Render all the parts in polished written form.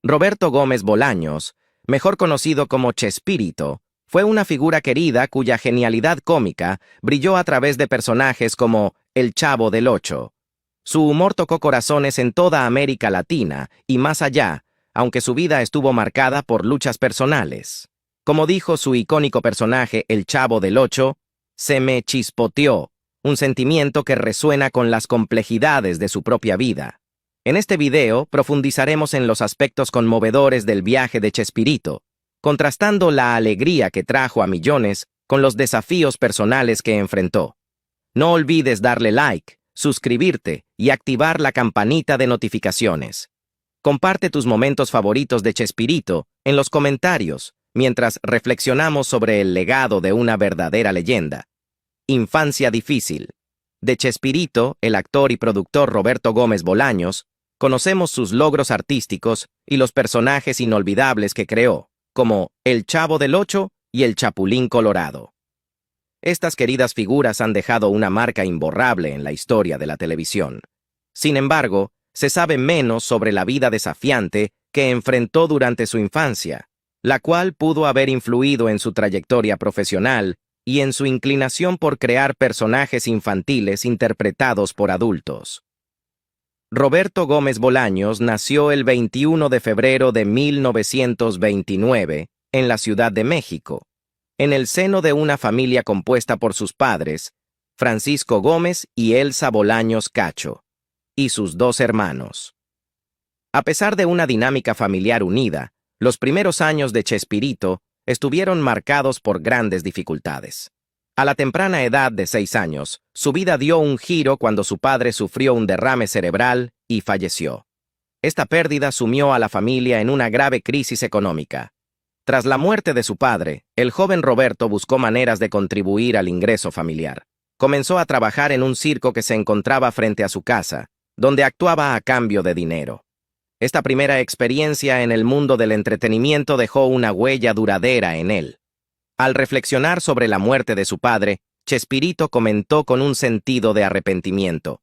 Roberto Gómez Bolaños, mejor conocido como Chespirito, fue una figura querida cuya genialidad cómica brilló a través de personajes como El Chavo del Ocho. Su humor tocó corazones en toda América Latina y más allá, aunque su vida estuvo marcada por luchas personales. Como dijo su icónico personaje El Chavo del Ocho, se me chispoteó, un sentimiento que resuena con las complejidades de su propia vida. En este video profundizaremos en los aspectos conmovedores del viaje de Chespirito, contrastando la alegría que trajo a millones con los desafíos personales que enfrentó. No olvides darle like, suscribirte y activar la campanita de notificaciones. Comparte tus momentos favoritos de Chespirito en los comentarios mientras reflexionamos sobre el legado de una verdadera leyenda. Infancia difícil. De Chespirito, el actor y productor Roberto Gómez Bolaños, conocemos sus logros artísticos y los personajes inolvidables que creó, como El Chavo del Ocho y El Chapulín Colorado. Estas queridas figuras han dejado una marca imborrable en la historia de la televisión. Sin embargo, se sabe menos sobre la vida desafiante que enfrentó durante su infancia, la cual pudo haber influido en su trayectoria profesional y en su inclinación por crear personajes infantiles interpretados por adultos. Roberto Gómez Bolaños nació el 21 de febrero de 1929 en la Ciudad de México, en el seno de una familia compuesta por sus padres, Francisco Gómez y Elsa Bolaños Cacho, y sus dos hermanos. A pesar de una dinámica familiar unida, los primeros años de Chespirito estuvieron marcados por grandes dificultades. A la temprana edad de 6 años, su vida dio un giro cuando su padre sufrió un derrame cerebral y falleció. Esta pérdida sumió a la familia en una grave crisis económica. Tras la muerte de su padre, el joven Roberto buscó maneras de contribuir al ingreso familiar. Comenzó a trabajar en un circo que se encontraba frente a su casa, donde actuaba a cambio de dinero. Esta primera experiencia en el mundo del entretenimiento dejó una huella duradera en él. Al reflexionar sobre la muerte de su padre, Chespirito comentó con un sentido de arrepentimiento: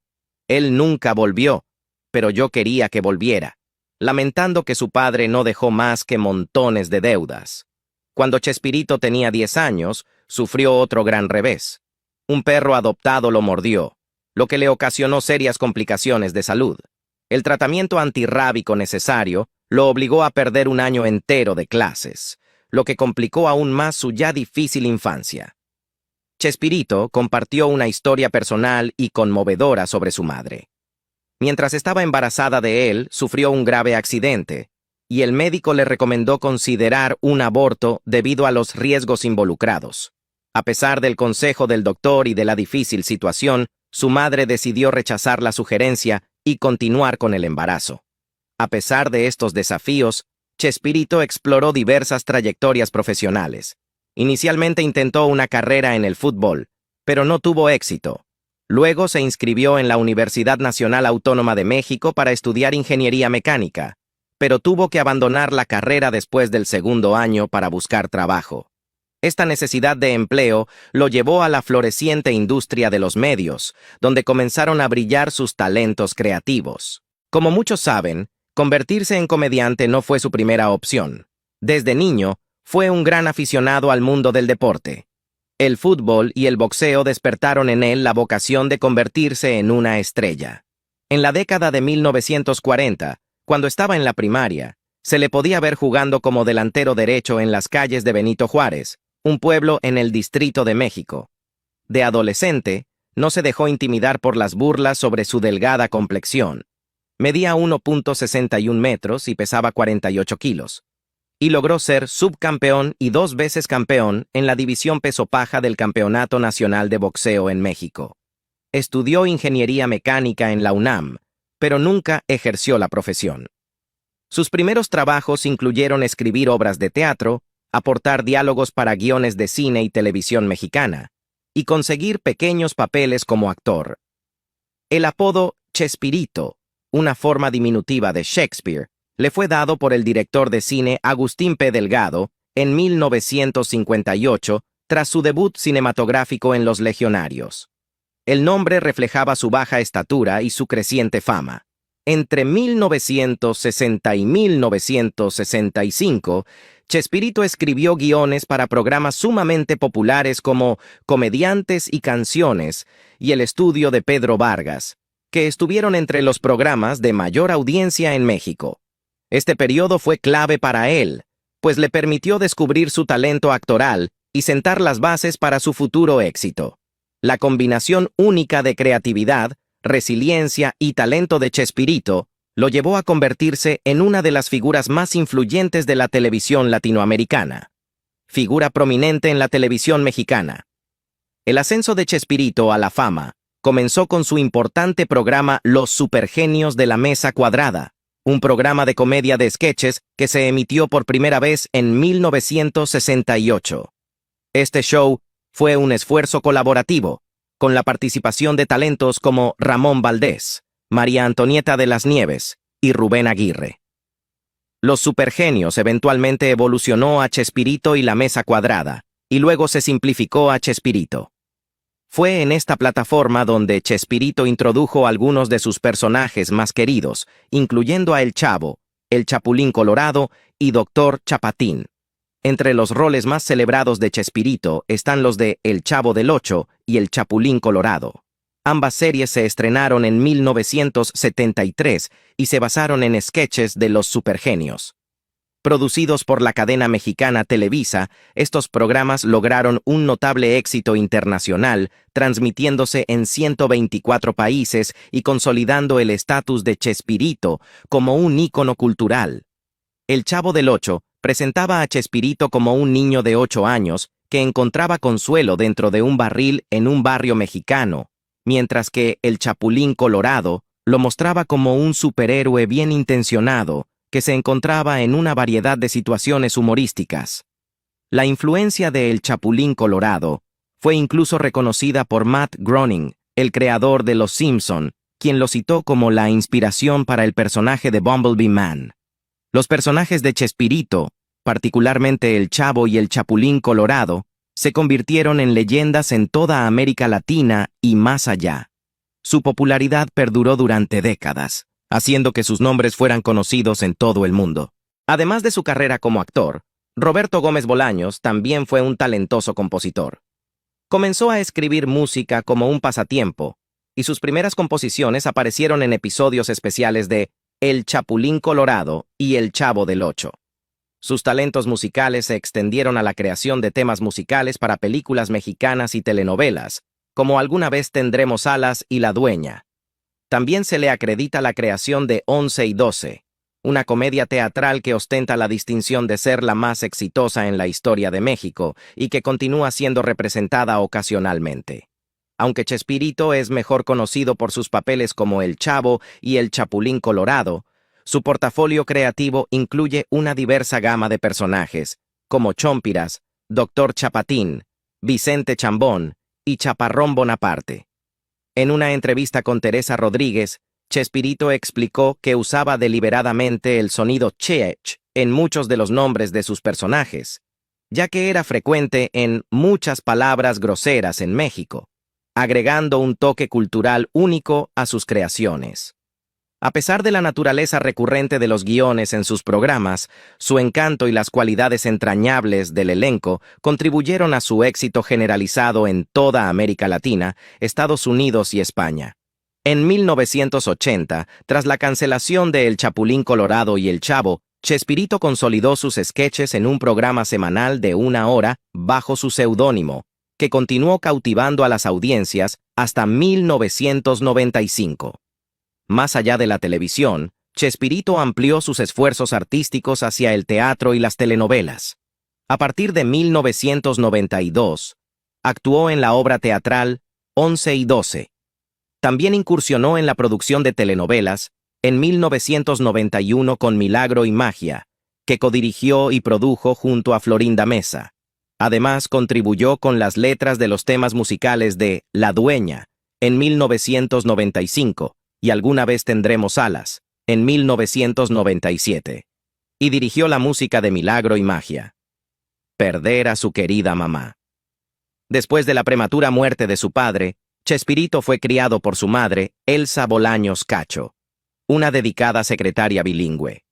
«Él nunca volvió, pero yo quería que volviera», lamentando que su padre no dejó más que montones de deudas. Cuando Chespirito tenía 10 años, sufrió otro gran revés. Un perro adoptado lo mordió, lo que le ocasionó serias complicaciones de salud. El tratamiento antirrábico necesario lo obligó a perder un año entero de clases, lo que complicó aún más su ya difícil infancia. Chespirito compartió una historia personal y conmovedora sobre su madre. Mientras estaba embarazada de él, sufrió un grave accidente, y el médico le recomendó considerar un aborto debido a los riesgos involucrados. A pesar del consejo del doctor y de la difícil situación, su madre decidió rechazar la sugerencia y continuar con el embarazo. A pesar de estos desafíos, Chespirito exploró diversas trayectorias profesionales. Inicialmente intentó una carrera en el fútbol, pero no tuvo éxito. Luego se inscribió en la Universidad Nacional Autónoma de México para estudiar ingeniería mecánica, pero tuvo que abandonar la carrera después del segundo año para buscar trabajo. Esta necesidad de empleo lo llevó a la floreciente industria de los medios, donde comenzaron a brillar sus talentos creativos. Como muchos saben, convertirse en comediante no fue su primera opción. Desde niño, fue un gran aficionado al mundo del deporte. El fútbol y el boxeo despertaron en él la vocación de convertirse en una estrella. En la década de 1940, cuando estaba en la primaria, se le podía ver jugando como delantero derecho en las calles de Benito Juárez, un pueblo en el Distrito de México. De adolescente, no se dejó intimidar por las burlas sobre su delgada complexión. Medía 1.61 metros y pesaba 48 kilos. Y logró ser subcampeón y 2 veces campeón en la división peso paja del Campeonato Nacional de Boxeo en México. Estudió ingeniería mecánica en la UNAM, pero nunca ejerció la profesión. Sus primeros trabajos incluyeron escribir obras de teatro, aportar diálogos para guiones de cine y televisión mexicana, y conseguir pequeños papeles como actor. El apodo Chespirito, una forma diminutiva de Shakespeare, le fue dado por el director de cine Agustín P. Delgado en 1958 tras su debut cinematográfico en Los Legionarios. El nombre reflejaba su baja estatura y su creciente fama. Entre 1960 y 1965, Chespirito escribió guiones para programas sumamente populares como Comediantes y Canciones y El Estudio de Pedro Vargas, que estuvieron entre los programas de mayor audiencia en México. Este periodo fue clave para él, pues le permitió descubrir su talento actoral y sentar las bases para su futuro éxito. La combinación única de creatividad, resiliencia y talento de Chespirito lo llevó a convertirse en una de las figuras más influyentes de la televisión latinoamericana. Figura prominente en la televisión mexicana. El ascenso de Chespirito a la fama comenzó con su importante programa Los Supergenios de la Mesa Cuadrada, un programa de comedia de sketches que se emitió por primera vez en 1968. Este show fue un esfuerzo colaborativo, con la participación de talentos como Ramón Valdés, María Antonieta de las Nieves y Rubén Aguirre. Los Supergenios eventualmente evolucionó a Chespirito y la Mesa Cuadrada, y luego se simplificó a Chespirito. Fue en esta plataforma donde Chespirito introdujo algunos de sus personajes más queridos, incluyendo a El Chavo, el Chapulín Colorado y Doctor Chapatín. Entre los roles más celebrados de Chespirito están los de El Chavo del Ocho y El Chapulín Colorado. Ambas series se estrenaron en 1973 y se basaron en sketches de los Supergenios. Producidos por la cadena mexicana Televisa, estos programas lograron un notable éxito internacional, transmitiéndose en 124 países y consolidando el estatus de Chespirito como un ícono cultural. El Chavo del Ocho presentaba a Chespirito como un niño de 8 años que encontraba consuelo dentro de un barril en un barrio mexicano, mientras que el Chapulín Colorado lo mostraba como un superhéroe bien intencionado que se encontraba en una variedad de situaciones humorísticas. La influencia de El Chapulín Colorado fue incluso reconocida por Matt Groening, el creador de Los Simpson, quien lo citó como la inspiración para el personaje de Bumblebee Man. Los personajes de Chespirito, particularmente el Chavo y el Chapulín Colorado, se convirtieron en leyendas en toda América Latina y más allá. Su popularidad perduró durante décadas, haciendo que sus nombres fueran conocidos en todo el mundo. Además de su carrera como actor, Roberto Gómez Bolaños también fue un talentoso compositor. Comenzó a escribir música como un pasatiempo, y sus primeras composiciones aparecieron en episodios especiales de El Chapulín Colorado y El Chavo del Ocho. Sus talentos musicales se extendieron a la creación de temas musicales para películas mexicanas y telenovelas, como Alguna vez tendremos alas y La Dueña. También se le acredita la creación de 11 y 12, una comedia teatral que ostenta la distinción de ser la más exitosa en la historia de México y que continúa siendo representada ocasionalmente. Aunque Chespirito es mejor conocido por sus papeles como El Chavo y El Chapulín Colorado, su portafolio creativo incluye una diversa gama de personajes, como Chompiras, Doctor Chapatín, Vicente Chambón y Chaparrón Bonaparte. En una entrevista con Teresa Rodríguez, Chespirito explicó que usaba deliberadamente el sonido ch en muchos de los nombres de sus personajes, ya que era frecuente en muchas palabras groseras en México, agregando un toque cultural único a sus creaciones. A pesar de la naturaleza recurrente de los guiones en sus programas, su encanto y las cualidades entrañables del elenco contribuyeron a su éxito generalizado en toda América Latina, Estados Unidos y España. En 1980, tras la cancelación de El Chapulín Colorado y El Chavo, Chespirito consolidó sus sketches en un programa semanal de 1 hora bajo su seudónimo, que continuó cautivando a las audiencias hasta 1995. Más allá de la televisión, Chespirito amplió sus esfuerzos artísticos hacia el teatro y las telenovelas. A partir de 1992, actuó en la obra teatral 11 y 12. También incursionó en la producción de telenovelas en 1991 con Milagro y Magia, que codirigió y produjo junto a Florinda Mesa. Además, contribuyó con las letras de los temas musicales de La Dueña en 1995 y Alguna vez tendremos alas en 1997. Y dirigió la música de Milagro y Magia. Perder a su querida mamá. Después de la prematura muerte de su padre, Chespirito fue criado por su madre, Elsa Bolaños Cacho. una dedicada secretaria bilingüe.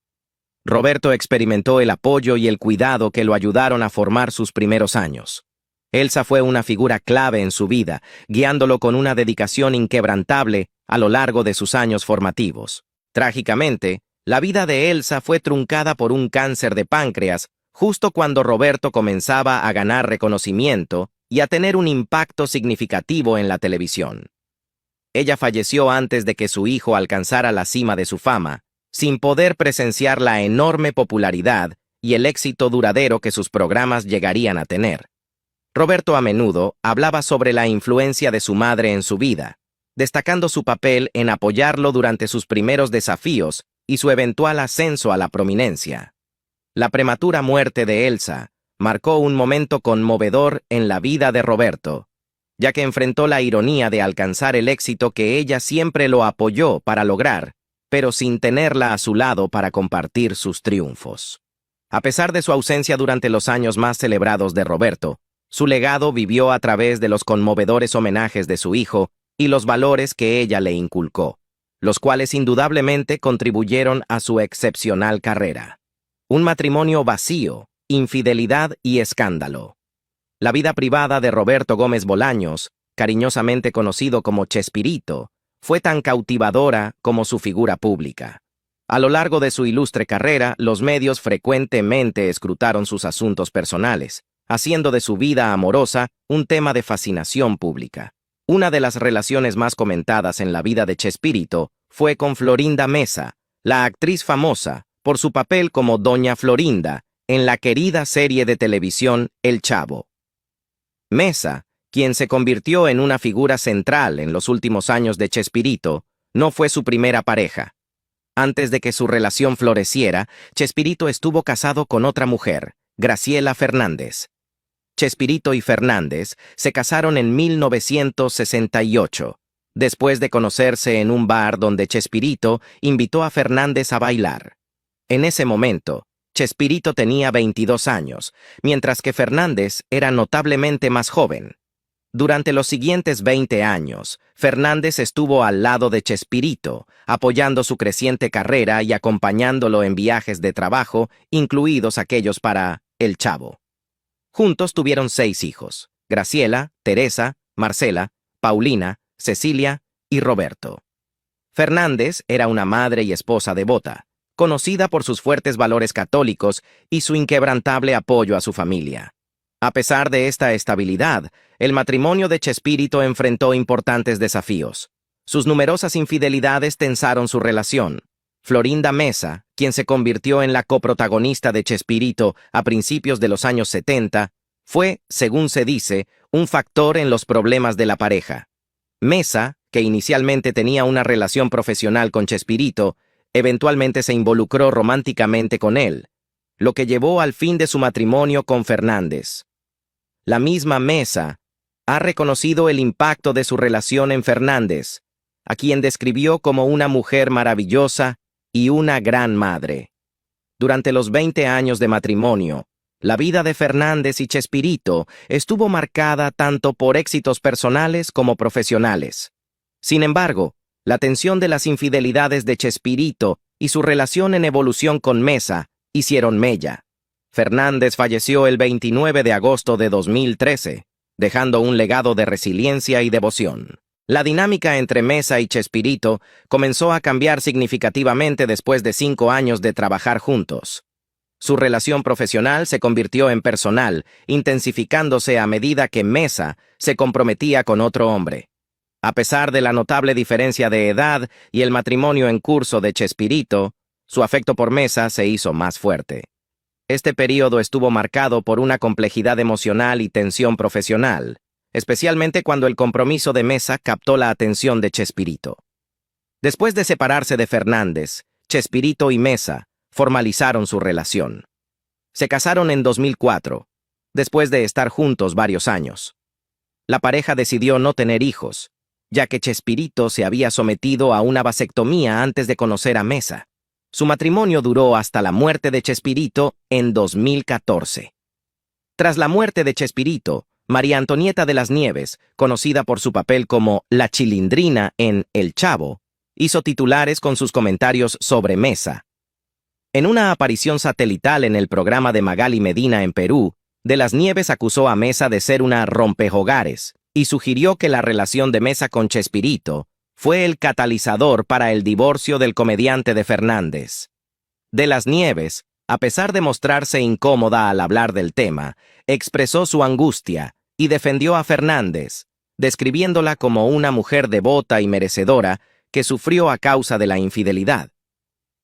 Roberto experimentó el apoyo y el cuidado que lo ayudaron a formar sus primeros años. Elsa fue una figura clave en su vida, guiándolo con una dedicación inquebrantable a lo largo de sus años formativos. Trágicamente, la vida de Elsa fue truncada por un cáncer de páncreas justo cuando Roberto comenzaba a ganar reconocimiento y a tener un impacto significativo en la televisión. Ella falleció antes de que su hijo alcanzara la cima de su fama, sin poder presenciar la enorme popularidad y el éxito duradero que sus programas llegarían a tener. Roberto a menudo hablaba sobre la influencia de su madre en su vida, destacando su papel en apoyarlo durante sus primeros desafíos y su eventual ascenso a la prominencia. La prematura muerte de Elsa marcó un momento conmovedor en la vida de Roberto, ya que enfrentó la ironía de alcanzar el éxito que ella siempre lo apoyó para lograr, pero sin tenerla a su lado para compartir sus triunfos. A pesar de su ausencia durante los años más celebrados de Roberto, su legado vivió a través de los conmovedores homenajes de su hijo y los valores que ella le inculcó, los cuales indudablemente contribuyeron a su excepcional carrera. Un matrimonio vacío, infidelidad y escándalo. La vida privada de Roberto Gómez Bolaños, cariñosamente conocido como Chespirito, fue tan cautivadora como su figura pública. A lo largo de su ilustre carrera, los medios frecuentemente escrutaron sus asuntos personales, haciendo de su vida amorosa un tema de fascinación pública. Una de las relaciones más comentadas en la vida de Chespirito fue con Florinda Meza, la actriz famosa por su papel como Doña Florinda en la querida serie de televisión El Chavo. Meza, quien se convirtió en una figura central en los últimos años de Chespirito, no fue su primera pareja. Antes de que su relación floreciera, Chespirito estuvo casado con otra mujer, Graciela Fernández. Chespirito y Fernández se casaron en 1968, después de conocerse en un bar donde Chespirito invitó a Fernández a bailar. En ese momento, Chespirito tenía 22 años, mientras que Fernández era notablemente más joven. Durante los siguientes 20 años, Fernández estuvo al lado de Chespirito, apoyando su creciente carrera y acompañándolo en viajes de trabajo, incluidos aquellos para El Chavo. Juntos tuvieron 6 hijos: Graciela, Teresa, Marcela, Paulina, Cecilia y Roberto. Fernández era una madre y esposa devota, conocida por sus fuertes valores católicos y su inquebrantable apoyo a su familia. A pesar de esta estabilidad, el matrimonio de Chespirito enfrentó importantes desafíos. Sus numerosas infidelidades tensaron su relación. Florinda Meza, quien se convirtió en la coprotagonista de Chespirito a principios de los años 70, fue, según se dice, un factor en los problemas de la pareja. Meza, que inicialmente tenía una relación profesional con Chespirito, eventualmente se involucró románticamente con él, lo que llevó al fin de su matrimonio con Fernández. La misma Meza ha reconocido el impacto de su relación en Fernández, a quien describió como una mujer maravillosa y una gran madre. Durante los 20 años de matrimonio, la vida de Fernández y Chespirito estuvo marcada tanto por éxitos personales como profesionales. Sin embargo, la tensión de las infidelidades de Chespirito y su relación en evolución con Meza hicieron mella. Fernández falleció el 29 de agosto de 2013, dejando un legado de resiliencia y devoción. La dinámica entre Meza y Chespirito comenzó a cambiar significativamente después de 5 años de trabajar juntos. Su relación profesional se convirtió en personal, intensificándose a medida que Meza se comprometía con otro hombre. A pesar de la notable diferencia de edad y el matrimonio en curso de Chespirito, su afecto por Meza se hizo más fuerte. Este período estuvo marcado por una complejidad emocional y tensión profesional, especialmente cuando el compromiso de Meza captó la atención de Chespirito. Después de separarse de Fernández, Chespirito y Meza formalizaron su relación. Se casaron en 2004, después de estar juntos varios años. La pareja decidió no tener hijos, ya que Chespirito se había sometido a una vasectomía antes de conocer a Meza. Su matrimonio duró hasta la muerte de Chespirito en 2014. Tras la muerte de Chespirito, María Antonieta de las Nieves, conocida por su papel como La Chilindrina en El Chavo, hizo titulares con sus comentarios sobre Mesa. En una aparición satelital en el programa de Magali Medina en Perú, De las Nieves acusó a Mesa de ser una rompehogares y sugirió que la relación de Mesa con Chespirito fue el catalizador para el divorcio del comediante de Fernández. De las Nieves, a pesar de mostrarse incómoda al hablar del tema, expresó su angustia y defendió a Fernández, describiéndola como una mujer devota y merecedora que sufrió a causa de la infidelidad.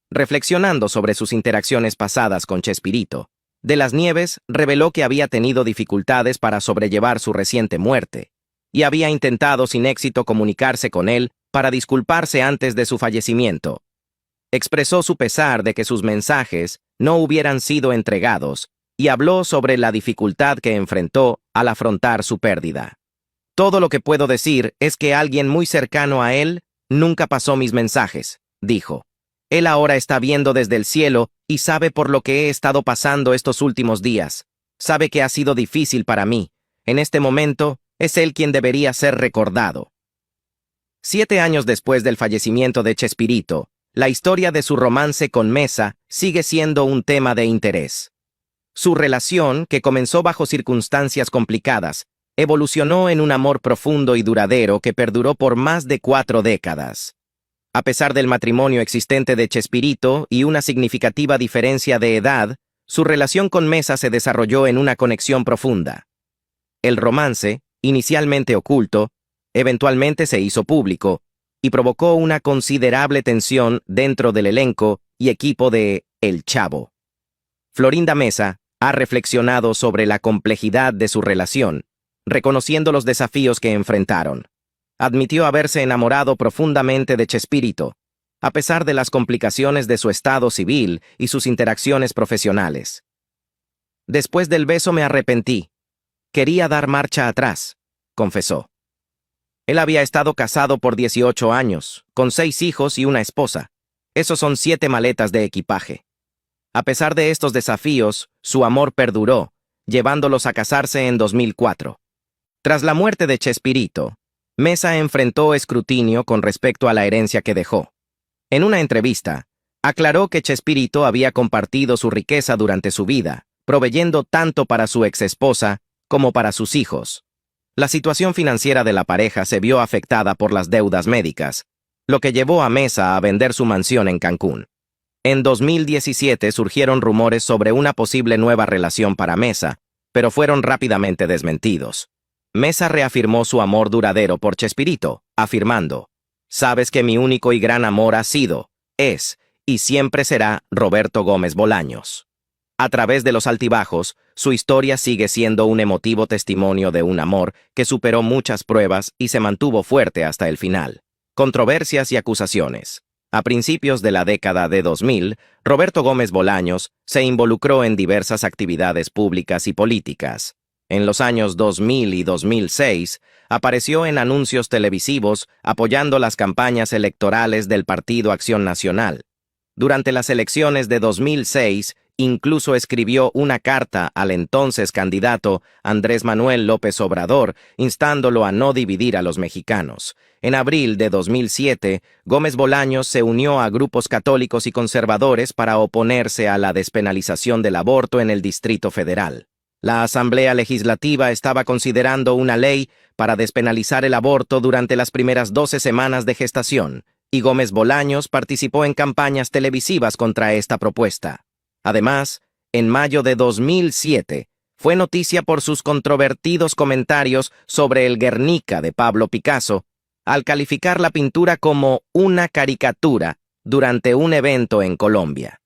Reflexionando sobre sus interacciones pasadas con Chespirito, De las Nieves reveló que había tenido dificultades para sobrellevar su reciente muerte, y había intentado sin éxito comunicarse con él para disculparse antes de su fallecimiento. Expresó su pesar de que sus mensajes no hubieran sido entregados y habló sobre la dificultad que enfrentó al afrontar su pérdida. Todo lo que puedo decir es que alguien muy cercano a él nunca pasó mis mensajes, dijo. Él ahora está viendo desde el cielo y sabe por lo que he estado pasando estos últimos días. Sabe que ha sido difícil para mí. En este momento, es él quien debería ser recordado. 7 años después del fallecimiento de Chespirito, la historia de su romance con Mesa sigue siendo un tema de interés. Su relación, que comenzó bajo circunstancias complicadas, evolucionó en un amor profundo y duradero que perduró por más de 4 décadas. A pesar del matrimonio existente de Chespirito y una significativa diferencia de edad, su relación con Mesa se desarrolló en una conexión profunda. El romance, inicialmente oculto, eventualmente se hizo público y provocó una considerable tensión dentro del elenco y equipo de El Chavo. Florinda Mesa ha reflexionado sobre la complejidad de su relación, reconociendo los desafíos que enfrentaron. Admitió haberse enamorado profundamente de Chespirito, a pesar de las complicaciones de su estado civil y sus interacciones profesionales. Después del beso me arrepentí. Quería dar marcha atrás, confesó. Él había estado casado por 18 años, con 6 hijos y una esposa. Esos son 7 maletas de equipaje. A pesar de estos desafíos, su amor perduró, llevándolos a casarse en 2004. Tras la muerte de Chespirito, Mesa enfrentó escrutinio con respecto a la herencia que dejó. En una entrevista, aclaró que Chespirito había compartido su riqueza durante su vida, proveyendo tanto para su exesposa como para sus hijos. La situación financiera de la pareja se vio afectada por las deudas médicas, lo que llevó a Mesa a vender su mansión en Cancún. En 2017 surgieron rumores sobre una posible nueva relación para Mesa, pero fueron rápidamente desmentidos. Mesa reafirmó su amor duradero por Chespirito, afirmando: «Sabes que mi único y gran amor ha sido, es y siempre será Roberto Gómez Bolaños». A través de los altibajos, su historia sigue siendo un emotivo testimonio de un amor que superó muchas pruebas y se mantuvo fuerte hasta el final. Controversias y acusaciones. A principios de la década de 2000, Roberto Gómez Bolaños se involucró en diversas actividades públicas y políticas. En los años 2000 y 2006, apareció en anuncios televisivos apoyando las campañas electorales del Partido Acción Nacional. Durante las elecciones de 2006, incluso escribió una carta al entonces candidato Andrés Manuel López Obrador, instándolo a no dividir a los mexicanos. En abril de 2007, Gómez Bolaños se unió a grupos católicos y conservadores para oponerse a la despenalización del aborto en el Distrito Federal. La Asamblea Legislativa estaba considerando una ley para despenalizar el aborto durante las primeras 12 semanas de gestación, y Gómez Bolaños participó en campañas televisivas contra esta propuesta. Además, en mayo de 2007, fue noticia por sus controvertidos comentarios sobre el Guernica de Pablo Picasso, al calificar la pintura como una caricatura durante un evento en Colombia.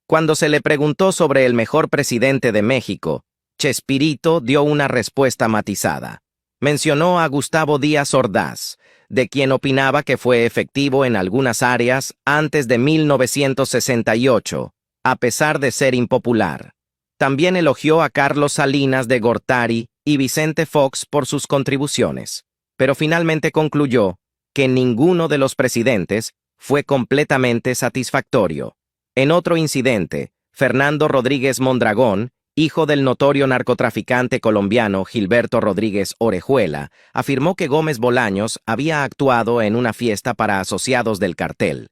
Cuando se le preguntó sobre el mejor presidente de México, Chespirito dio una respuesta matizada. Mencionó a Gustavo Díaz Ordaz, de quien opinaba que fue efectivo en algunas áreas antes de 1968, a pesar de ser impopular. También elogió a Carlos Salinas de Gortari y Vicente Fox por sus contribuciones, pero finalmente concluyó que ninguno de los presidentes fue completamente satisfactorio. En otro incidente, Fernando Rodríguez Mondragón, hijo del notorio narcotraficante colombiano Gilberto Rodríguez Orejuela, afirmó que Gómez Bolaños había actuado en una fiesta para asociados del cartel.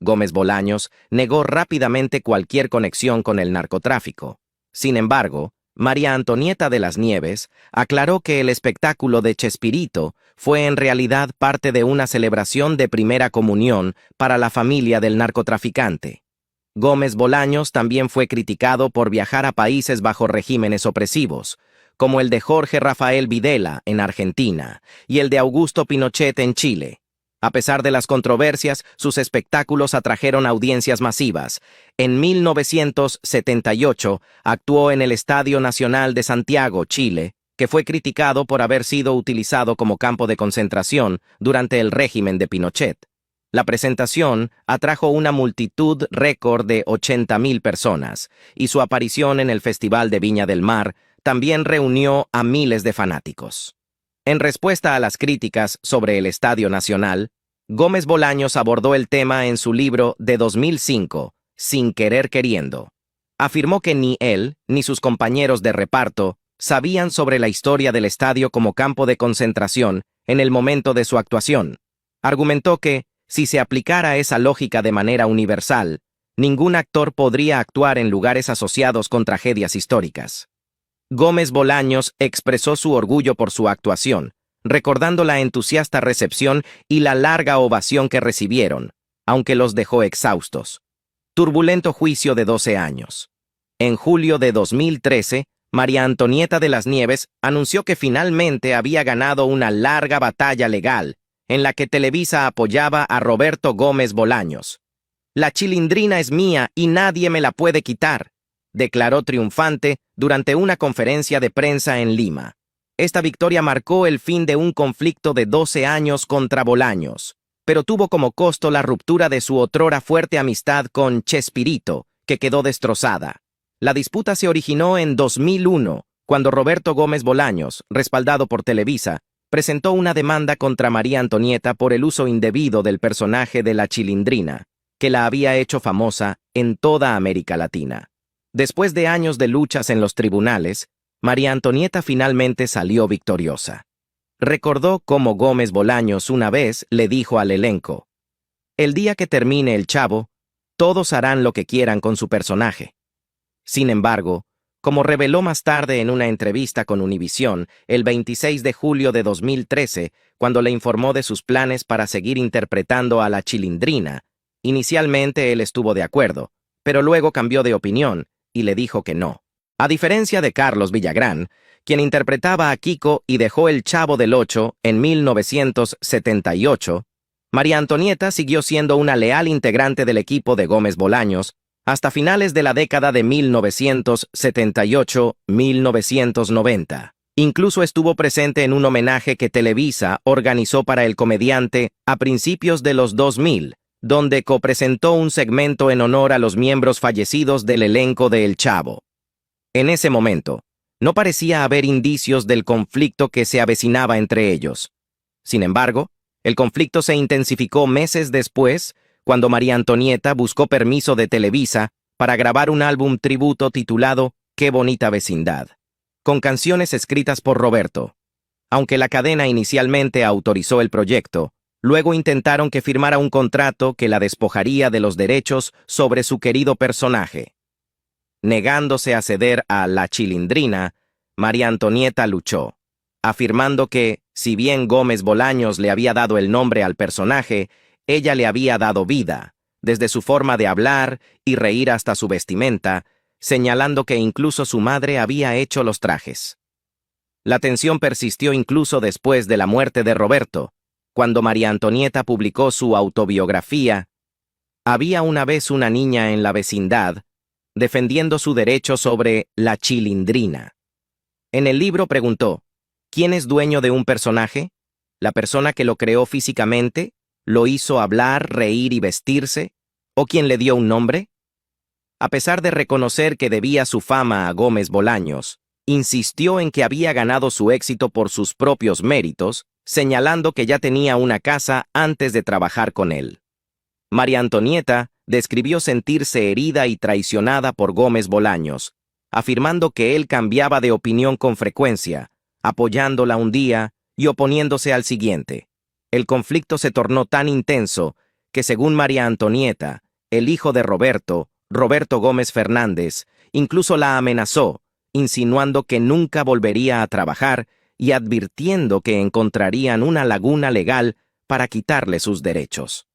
Gómez Bolaños negó rápidamente cualquier conexión con el narcotráfico. Sin embargo, María Antonieta de las Nieves aclaró que el espectáculo de Chespirito fue en realidad parte de una celebración de primera comunión para la familia del narcotraficante. Gómez Bolaños también fue criticado por viajar a países bajo regímenes opresivos, como el de Jorge Rafael Videla en Argentina y el de Augusto Pinochet en Chile. A pesar de las controversias, sus espectáculos atrajeron audiencias masivas. En 1978 actuó en el Estadio Nacional de Santiago, Chile, que fue criticado por haber sido utilizado como campo de concentración durante el régimen de Pinochet. La presentación atrajo una multitud récord de 80.000 personas, y su aparición en el Festival de Viña del Mar también reunió a miles de fanáticos. En respuesta a las críticas sobre el Estadio Nacional, Gómez Bolaños abordó el tema en su libro de 2005, Sin querer queriendo. Afirmó que ni él ni sus compañeros de reparto sabían sobre la historia del estadio como campo de concentración en el momento de su actuación. Argumentó que, si se aplicara esa lógica de manera universal, ningún actor podría actuar en lugares asociados con tragedias históricas. Gómez Bolaños expresó su orgullo por su actuación, recordando la entusiasta recepción y la larga ovación que recibieron, aunque los dejó exhaustos. Turbulento juicio de 12 años. En julio de 2013, María Antonieta de las Nieves anunció que finalmente había ganado una larga batalla legal, en la que Televisa apoyaba a Roberto Gómez Bolaños. «La chilindrina es mía y nadie me la puede quitar», declaró triunfante durante una conferencia de prensa en Lima. Esta victoria marcó el fin de un conflicto de 12 años contra Bolaños, pero tuvo como costo la ruptura de su otrora fuerte amistad con Chespirito, que quedó destrozada. La disputa se originó en 2001, cuando Roberto Gómez Bolaños, respaldado por Televisa, presentó una demanda contra María Antonieta por el uso indebido del personaje de la Chilindrina, que la había hecho famosa en toda América Latina. Después de años de luchas en los tribunales, María Antonieta finalmente salió victoriosa. Recordó cómo Gómez Bolaños una vez le dijo al elenco: «El día que termine El Chavo, todos harán lo que quieran con su personaje». Sin embargo, como reveló más tarde en una entrevista con Univisión, el 26 de julio de 2013, cuando le informó de sus planes para seguir interpretando a la Chilindrina, inicialmente él estuvo de acuerdo, pero luego cambió de opinión y le dijo que no. A diferencia de Carlos Villagrán, quien interpretaba a Kiko y dejó El Chavo del Ocho en 1978, María Antonieta siguió siendo una leal integrante del equipo de Gómez Bolaños hasta finales de la década de 1978-1990. Incluso estuvo presente en un homenaje que Televisa organizó para el comediante a principios de los 2000, donde copresentó un segmento en honor a los miembros fallecidos del elenco de El Chavo. En ese momento, no parecía haber indicios del conflicto que se avecinaba entre ellos. Sin embargo, el conflicto se intensificó meses después, cuando María Antonieta buscó permiso de Televisa para grabar un álbum tributo titulado Qué bonita vecindad, con canciones escritas por Roberto. Aunque la cadena inicialmente autorizó el proyecto, luego intentaron que firmara un contrato que la despojaría de los derechos sobre su querido personaje. Negándose a ceder a la Chilindrina, María Antonieta luchó, afirmando que, si bien Gómez Bolaños le había dado el nombre al personaje, ella le había dado vida, desde su forma de hablar y reír hasta su vestimenta, señalando que incluso su madre había hecho los trajes. La tensión persistió incluso después de la muerte de Roberto, cuando María Antonieta publicó su autobiografía Había una vez una niña en la vecindad, defendiendo su derecho sobre la Chilindrina. En el libro preguntó: ¿quién es dueño de un personaje? ¿La persona que lo creó físicamente? ¿Lo hizo hablar, reír y vestirse? ¿O quién le dio un nombre? A pesar de reconocer que debía su fama a Gómez Bolaños, insistió en que había ganado su éxito por sus propios méritos, señalando que ya tenía una casa antes de trabajar con él. María Antonieta describió sentirse herida y traicionada por Gómez Bolaños, afirmando que él cambiaba de opinión con frecuencia, apoyándola un día y oponiéndose al siguiente. El conflicto se tornó tan intenso que, según María Antonieta, el hijo de Roberto, Roberto Gómez Fernández, incluso la amenazó, insinuando que nunca volvería a trabajar y advirtiendo que encontrarían una laguna legal para quitarle sus derechos.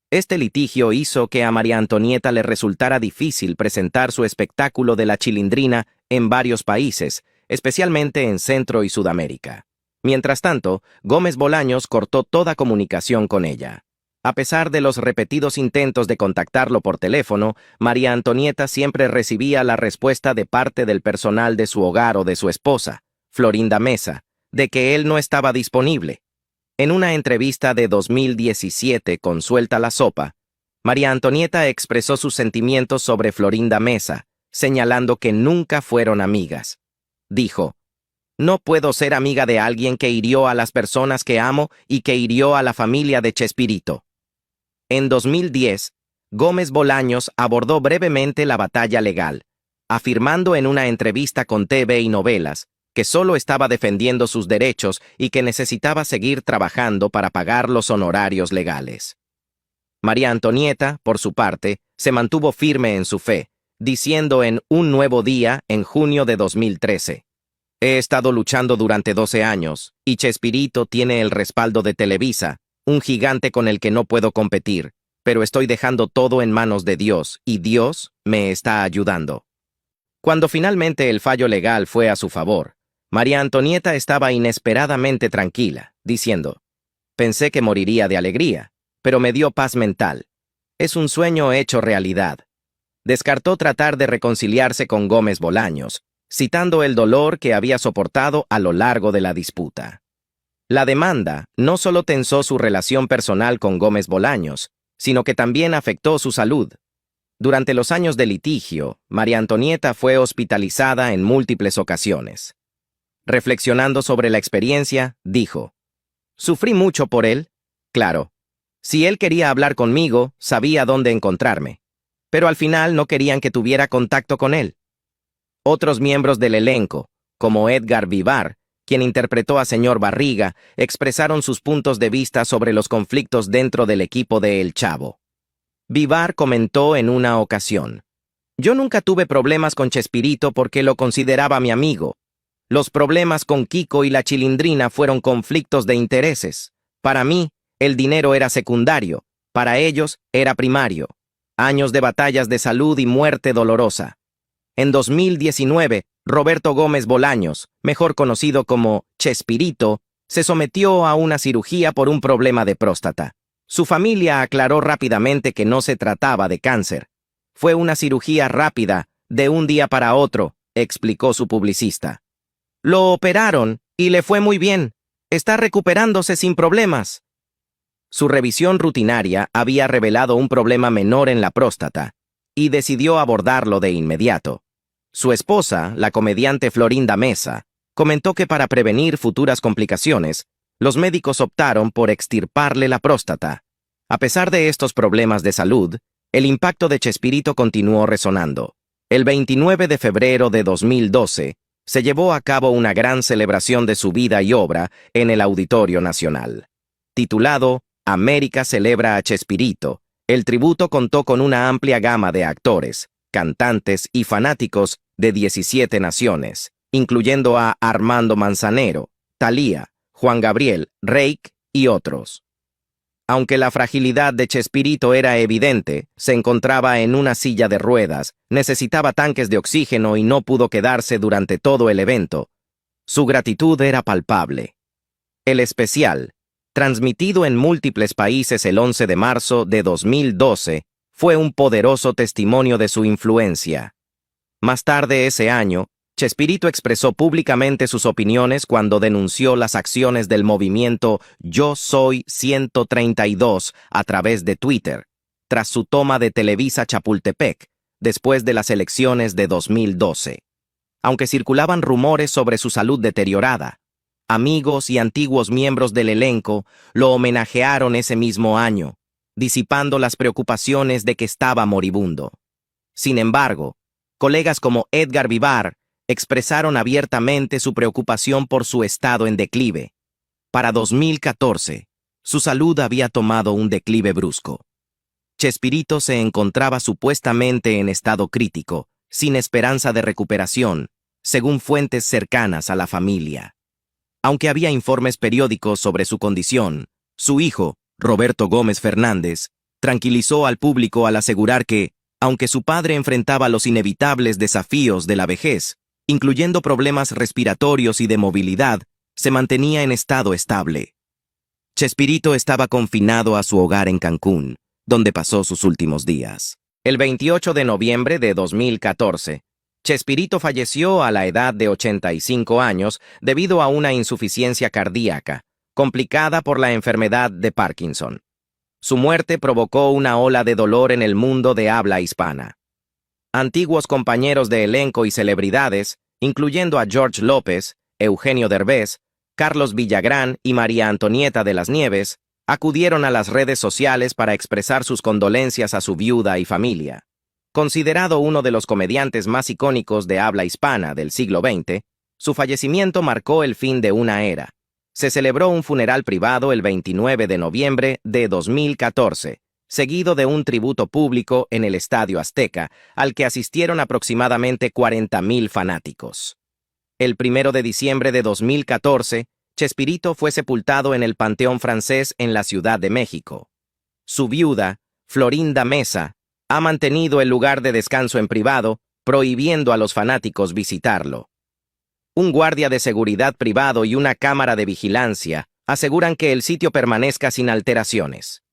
Este litigio hizo que a María Antonieta le resultara difícil presentar su espectáculo de la Chilindrina en varios países, especialmente en Centro y Sudamérica. Mientras tanto, Gómez Bolaños cortó toda comunicación con ella. A pesar de los repetidos intentos de contactarlo por teléfono, María Antonieta siempre recibía la respuesta de parte del personal de su hogar o de su esposa, Florinda Mesa, de que él no estaba disponible. En una entrevista de 2017 con Suelta la Sopa, María Antonieta expresó sus sentimientos sobre Florinda Mesa, señalando que nunca fueron amigas. Dijo: "No puedo ser amiga de alguien que hirió a las personas que amo y que hirió a la familia de Chespirito". En 2010, Gómez Bolaños abordó brevemente la batalla legal, afirmando en una entrevista con TV y Novelas que solo estaba defendiendo sus derechos y que necesitaba seguir trabajando para pagar los honorarios legales. María Antonieta, por su parte, se mantuvo firme en su fe, diciendo en Un Nuevo Día, en junio de 2013, "He estado luchando durante 12 años, y Chespirito tiene el respaldo de Televisa, un gigante con el que no puedo competir, pero estoy dejando todo en manos de Dios, y Dios me está ayudando". Cuando finalmente el fallo legal fue a su favor, María Antonieta estaba inesperadamente tranquila, diciendo: "Pensé que moriría de alegría, pero me dio paz mental. Es un sueño hecho realidad". Descartó tratar de reconciliarse con Gómez Bolaños, citando el dolor que había soportado a lo largo de la disputa. La demanda no solo tensó su relación personal con Gómez Bolaños, sino que también afectó su salud. Durante los años de litigio, María Antonieta fue hospitalizada en múltiples ocasiones. Reflexionando sobre la experiencia, dijo: "Sufrí mucho por él. Claro, si él quería hablar conmigo, sabía dónde encontrarme. Pero al final no querían que tuviera contacto con él". Otros miembros del elenco, como Edgar Vivar, quien interpretó a señor Barriga, expresaron sus puntos de vista sobre los conflictos dentro del equipo de El Chavo. Vivar comentó en una ocasión: "Yo nunca tuve problemas con Chespirito porque lo consideraba mi amigo. Los problemas con Kiko y la Chilindrina fueron conflictos de intereses. Para mí, el dinero era secundario, para ellos era primario. Años de batallas de salud y muerte dolorosa". En 2019, Roberto Gómez Bolaños, mejor conocido como Chespirito, se sometió a una cirugía por un problema de próstata. Su familia aclaró rápidamente que no se trataba de cáncer. "Fue una cirugía rápida, de un día para otro", explicó su publicista. "Lo operaron y le fue muy bien. Está recuperándose sin problemas". Su revisión rutinaria había revelado un problema menor en la próstata, y decidió abordarlo de inmediato. Su esposa, la comediante Florinda Mesa, comentó que para prevenir futuras complicaciones, los médicos optaron por extirparle la próstata. A pesar de estos problemas de salud, el impacto de Chespirito continuó resonando. El 29 de febrero de 2012, se llevó a cabo una gran celebración de su vida y obra en el Auditorio Nacional. Titulado América celebra a Chespirito, el tributo contó con una amplia gama de actores, cantantes y fanáticos de 17 naciones, incluyendo a Armando Manzanero, Thalía, Juan Gabriel, Reik y otros. Aunque la fragilidad de Chespirito era evidente, se encontraba en una silla de ruedas, necesitaba tanques de oxígeno y no pudo quedarse durante todo el evento. Su gratitud era palpable. El especial, transmitido en múltiples países el 11 de marzo de 2012, fue un poderoso testimonio de su influencia. Más tarde ese año, Chespirito expresó públicamente sus opiniones cuando denunció las acciones del movimiento Yo Soy 132 a través de Twitter, tras su toma de Televisa Chapultepec, después de las elecciones de 2012. Aunque circulaban rumores sobre su salud deteriorada, amigos y antiguos miembros del elenco lo homenajearon ese mismo año, disipando las preocupaciones de que estaba moribundo. Sin embargo, colegas como Edgar Vivar expresaron abiertamente su preocupación por su estado en declive. Para 2014, su salud había tomado un declive brusco. Chespirito se encontraba supuestamente en estado crítico, sin esperanza de recuperación, según fuentes cercanas a la familia. Aunque había informes periódicos sobre su condición, su hijo, Roberto Gómez Fernández, tranquilizó al público al asegurar que, aunque su padre enfrentaba los inevitables desafíos de la vejez, incluyendo problemas respiratorios y de movilidad, se mantenía en estado estable. Chespirito estaba confinado a su hogar en Cancún, donde pasó sus últimos días. El 28 de noviembre de 2014, Chespirito falleció a la edad de 85 años debido a una insuficiencia cardíaca, complicada por la enfermedad de Parkinson. Su muerte provocó una ola de dolor en el mundo de habla hispana. Antiguos compañeros de elenco y celebridades, incluyendo a George López, Eugenio Derbez, Carlos Villagrán y María Antonieta de las Nieves, acudieron a las redes sociales para expresar sus condolencias a su viuda y familia. Considerado uno de los comediantes más icónicos de habla hispana del siglo XX, su fallecimiento marcó el fin de una era. Se celebró un funeral privado el 29 de noviembre de 2014, seguido de un tributo público en el Estadio Azteca, al que asistieron aproximadamente 40,000 fanáticos. El 1 de diciembre de 2014, Chespirito fue sepultado en el Panteón Francés en la Ciudad de México. Su viuda, Florinda Mesa, ha mantenido el lugar de descanso en privado, prohibiendo a los fanáticos visitarlo. Un guardia de seguridad privado y una cámara de vigilancia aseguran que el sitio permanezca sin alteraciones.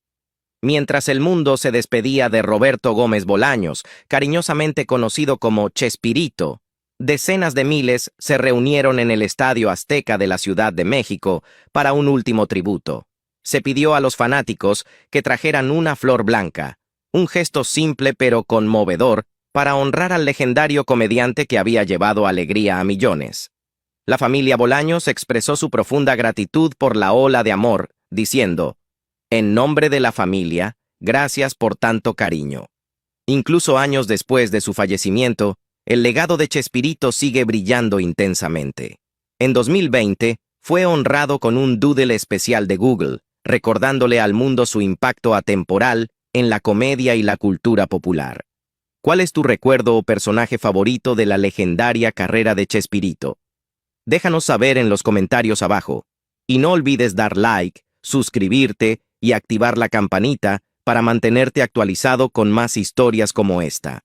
Mientras el mundo se despedía de Roberto Gómez Bolaños, cariñosamente conocido como Chespirito, decenas de miles se reunieron en el Estadio Azteca de la Ciudad de México para un último tributo. Se pidió a los fanáticos que trajeran una flor blanca, un gesto simple pero conmovedor para honrar al legendario comediante que había llevado alegría a millones. La familia Bolaños expresó su profunda gratitud por la ola de amor, diciendo: «En nombre de la familia, gracias por tanto cariño». Incluso años después de su fallecimiento, el legado de Chespirito sigue brillando intensamente. En 2020, fue honrado con un doodle especial de Google, recordándole al mundo su impacto atemporal en la comedia y la cultura popular. ¿Cuál es tu recuerdo o personaje favorito de la legendaria carrera de Chespirito? Déjanos saber en los comentarios abajo. Y no olvides dar like, suscribirte y activar la campanita para mantenerte actualizado con más historias como esta.